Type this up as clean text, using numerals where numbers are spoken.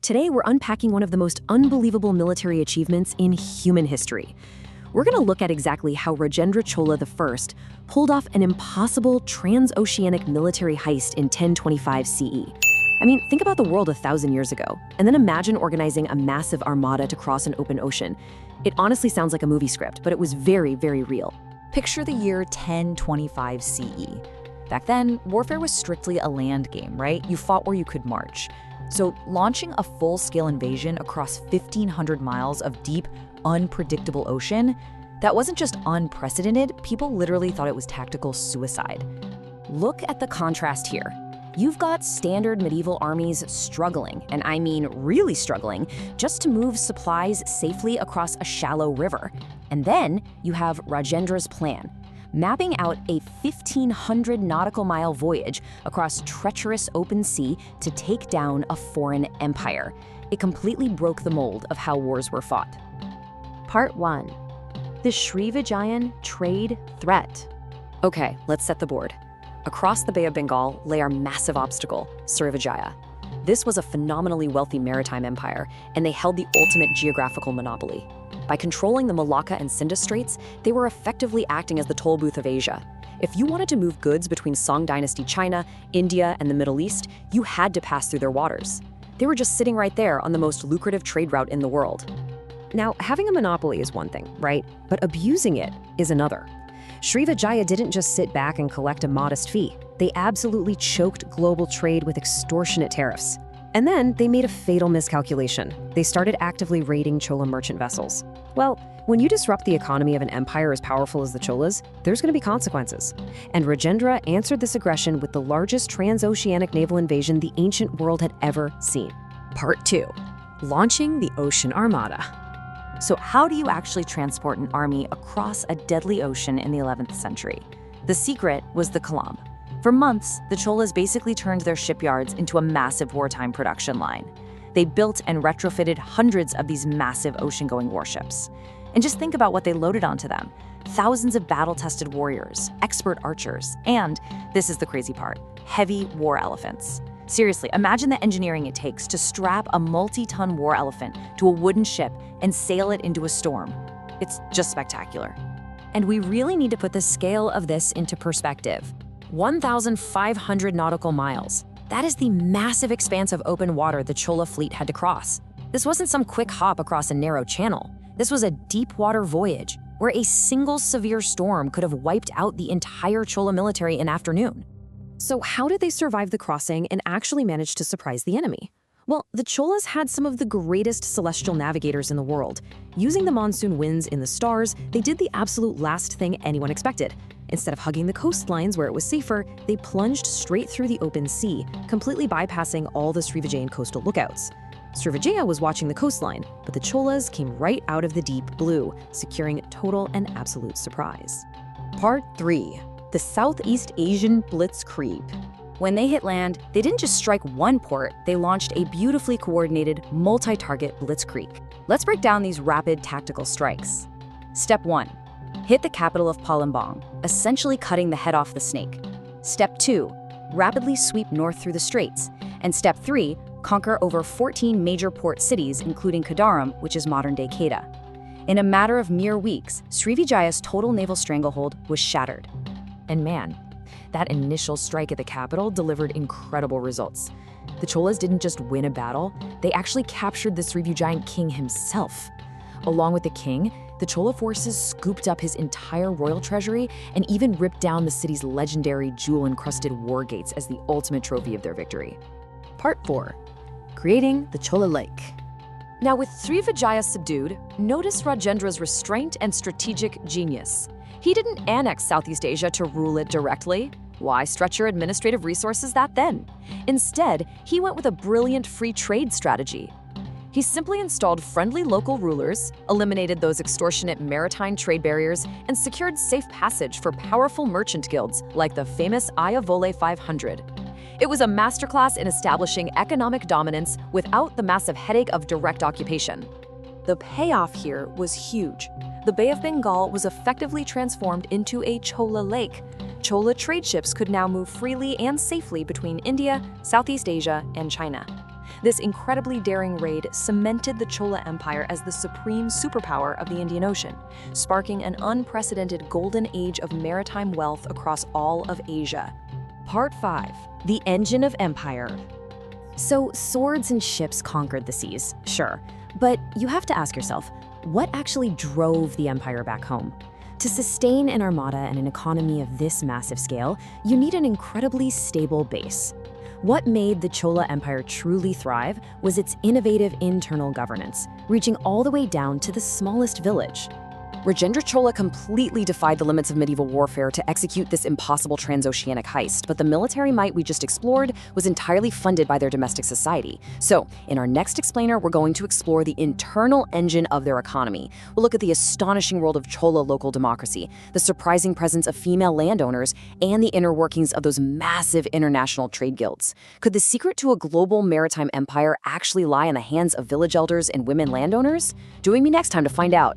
Today, we're unpacking one of the most unbelievable military achievements in human history. We're going to look at exactly how Rajendra Chola I pulled off an impossible trans-oceanic military heist in 1025 CE. I mean, think about the world 1,000 years ago, and then imagine organizing a massive armada to cross an open ocean. It honestly sounds like a movie script, but it was very, very real. Picture the year 1025 CE. Back then, warfare was strictly a land game, right? You fought where you could march. So launching a full-scale invasion across 1,500 miles of deep, unpredictable ocean, that wasn't just unprecedented, people literally thought it was tactical suicide. Look at the contrast here. You've got standard medieval armies struggling, and I mean really struggling, just to move supplies safely across a shallow river. And then you have Rajendra's plan, mapping out a 1,500 nautical mile voyage across treacherous open sea to take down a foreign empire. It completely broke the mold of how wars were fought. Part 1. The Srivijayan trade threat. Okay, let's set the board. Across the Bay of Bengal lay our massive obstacle, Srivijaya. This was a phenomenally wealthy maritime empire, and they held the ultimate geographical monopoly. By controlling the Malacca and Straits, they were effectively acting as the toll booth of Asia. If you wanted to move goods between Song Dynasty China, India, and the Middle East, you had to pass through their waters. They were just sitting right there on the most lucrative trade route in the world. Now, having a monopoly is one thing, right? But abusing it is another. Srivijaya didn't just sit back and collect a modest fee. They absolutely choked global trade with extortionate tariffs. And then they made a fatal miscalculation. They started actively raiding Chola merchant vessels. Well, when you disrupt the economy of an empire as powerful as the Cholas, there's going to be consequences. And Rajendra answered this aggression with the largest transoceanic naval invasion the ancient world had ever seen. Part 2. Launching the Ocean Armada. So how do you actually transport an army across a deadly ocean in the 11th century? The secret was the Kalam. For months, the Cholas basically turned their shipyards into a massive wartime production line. They built and retrofitted hundreds of these massive ocean-going warships. And just think about what they loaded onto them. Thousands of battle-tested warriors, expert archers, and, this is the crazy part, heavy war elephants. Seriously, imagine the engineering it takes to strap a multi-ton war elephant to a wooden ship and sail it into a storm. It's just spectacular. And we really need to put the scale of this into perspective. 1,500 nautical miles. That is the massive expanse of open water the Chola fleet had to cross. This wasn't some quick hop across a narrow channel. This was a deep water voyage where a single severe storm could have wiped out the entire Chola military in an afternoon. So how did they survive the crossing and actually manage to surprise the enemy? Well, the Cholas had some of the greatest celestial navigators in the world. Using the monsoon winds in the stars, they did the absolute last thing anyone expected. Instead of hugging the coastlines where it was safer, they plunged straight through the open sea, completely bypassing all the Srivijayan coastal lookouts. Srivijaya was watching the coastline, but the Cholas came right out of the deep blue, securing total and absolute surprise. Part 3. The Southeast Asian blitzkrieg. When they hit land, they didn't just strike one port, they launched a beautifully coordinated, multi-target blitzkrieg. Let's break down these rapid tactical strikes. Step 1. Hit the capital of Palembang, essentially cutting the head off the snake. Step 2. Rapidly sweep north through the Straits. And Step 3. Conquer over 14 major port cities, including Kadaram, which is modern-day Kedah. In a matter of mere weeks, Srivijaya's total naval stranglehold was shattered. And man, that initial strike at the capital delivered incredible results. The Cholas didn't just win a battle, they actually captured the Srivijayan king himself. Along with the king, the Chola forces scooped up his entire royal treasury and even ripped down the city's legendary jewel-encrusted war gates as the ultimate trophy of their victory. Part 4. Creating the Chola Lake. Now with Srivijaya subdued, notice Rajendra's restraint and strategic genius. He didn't annex Southeast Asia to rule it directly. Why stretch your administrative resources that then? Instead, he went with a brilliant free trade strategy. He simply installed friendly local rulers, eliminated those extortionate maritime trade barriers, and secured safe passage for powerful merchant guilds like the famous Ayavole 500. It was a masterclass in establishing economic dominance without the massive headache of direct occupation. The payoff here was huge. The Bay of Bengal was effectively transformed into a Chola Lake. Chola trade ships could now move freely and safely between India, Southeast Asia, and China. This incredibly daring raid cemented the Chola Empire as the supreme superpower of the Indian Ocean, sparking an unprecedented golden age of maritime wealth across all of Asia. Part 5. The Engine of Empire. So, swords and ships conquered the seas, sure. But you have to ask yourself, what actually drove the empire back home? To sustain an armada and an economy of this massive scale, you need an incredibly stable base. What made the Chola Empire truly thrive was its innovative internal governance, reaching all the way down to the smallest village. Rajendra Chola completely defied the limits of medieval warfare to execute this impossible trans-oceanic heist, but the military might we just explored was entirely funded by their domestic society. So, in our next explainer, we're going to explore the internal engine of their economy. We'll look at the astonishing world of Chola local democracy, the surprising presence of female landowners, and the inner workings of those massive international trade guilds. Could the secret to a global maritime empire actually lie in the hands of village elders and women landowners? Join me next time to find out.